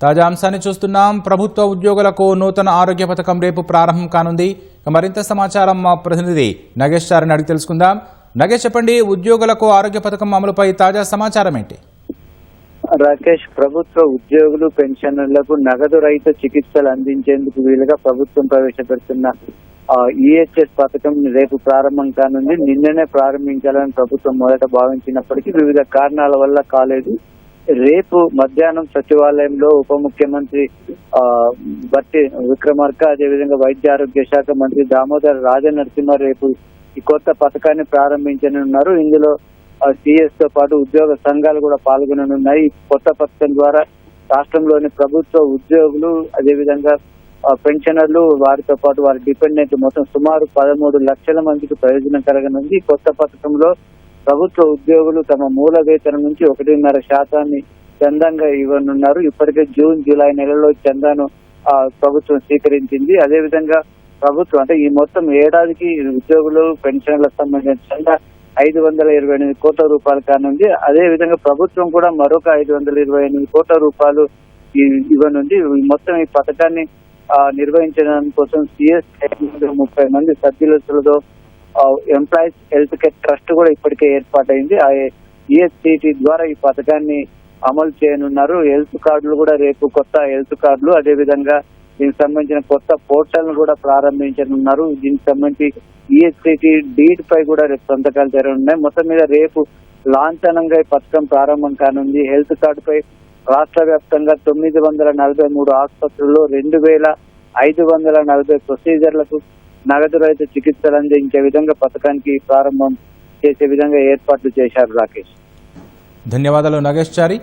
తాజా అంశాన్ని చూస్తున్నాం. ప్రభుత్వ ఉద్యోగులకు నూతన ఆరోగ్య పథకం రేపు ప్రారంభం కానుంది. మరింత సమాచారం మా ప్రతినిధి నగేష్ చారిని అడిగి తెలుసుకుందాం. నగేష్, చెప్పండి, ఉద్యోగులకు ఆరోగ్య పథకం అమలుపై తాజా సమాచారం ఏంటి? రాకేష్, ప్రభుత్వ ఉద్యోగులు పెన్షనర్లకు నగదు రహిత చికిత్సలు అందించేందుకు వీలుగా ప్రభుత్వం ప్రవేశపెడుతున్న ఈహెచ్ఎస్ పథకం రేపు ప్రారంభం కానుంది. నిన్ననే ప్రారంభించాలని ప్రభుత్వం మొదట భావించినప్పటికీ వివిధ కారణాల వల్ల కాలేదు. రేపు మధ్యాహ్నం సచివాలయంలో ఉప ముఖ్యమంత్రి బట్టి విక్రమార్క, అదేవిధంగా వైద్య ఆరోగ్య శాఖ మంత్రి దామోదర్ రాజనరసింహ రేపు ఈ కొత్త పథకాన్ని ప్రారంభించనున్నారు. ఇందులో సిఎస్ తో పాటు ఉద్యోగ సంఘాలు కూడా పాల్గొననున్నాయి. ఈ కొత్త పథకం ద్వారా రాష్ట్రంలోని ప్రభుత్వ ఉద్యోగులు, అదేవిధంగా పెన్షనర్లు, వారితో పాటు వారి డిపెండెంట్ మొత్తం సుమారు 13 లక్షల మందికి ప్రయోజనం కలగనుంది. ఈ కొత్త పథకంలో ప్రభుత్వ ఉద్యోగులు తమ మూల వేతనం నుంచి 1.5% చందాగా ఇవ్వనున్నారు. ఇప్పటికే జూన్, జూలై నెలలో చందాను ప్రభుత్వం స్వీకరించింది. అదేవిధంగా ప్రభుత్వం అంటే ఈ మొత్తం ఏడాదికి ఉద్యోగులు పెన్షన్లకు సంబంధించిన చందా 528 కోట్ల రూపాయలు కానుంది. అదే విధంగా ప్రభుత్వం కూడా మరొక 528 కోట్ల రూపాయలు ఇవ్వనుంది. మొత్తం ఈ పథకాన్ని నిర్వహించడం కోసం సిఎస్ 30 మంది సభ్యులతో ఎంప్లాయీస్ హెల్త్ కేర్ ట్రస్ట్ కూడా ఇప్పటికే ఏర్పాటైంది. ఆ ఈఎస్సిటి ద్వారా ఈ పథకాన్ని అమలు చేయనున్నారు. హెల్త్ కార్డులు కూడా రేపు కొత్త హెల్త్ కార్డులు, అదేవిధంగా దీనికి సంబంధించిన కొత్త పోర్టల్ ను కూడా ప్రారంభించనున్నారు. దీనికి సంబంధించి ఈఎస్సిటి డీడ్ పై కూడా రేపు సంతకాలు జరగనున్నాయి. మొత్తం మీద రేపు లాంఛనంగా ఈ పథకం ప్రారంభం కానుంది. హెల్త్ కార్డు పై రాష్ట్ర వ్యాప్తంగా 943 ఆసుపత్రుల్లో 2540 ప్రొసీజర్లకు నగదు రహిత చికిత్సలు అందించే విధంగా పథకానికి ప్రారంభం చేసే విధంగా ఏర్పాట్లు చేశారు. రాకేష్, ధన్యవాదాలు నగేష్ చారి.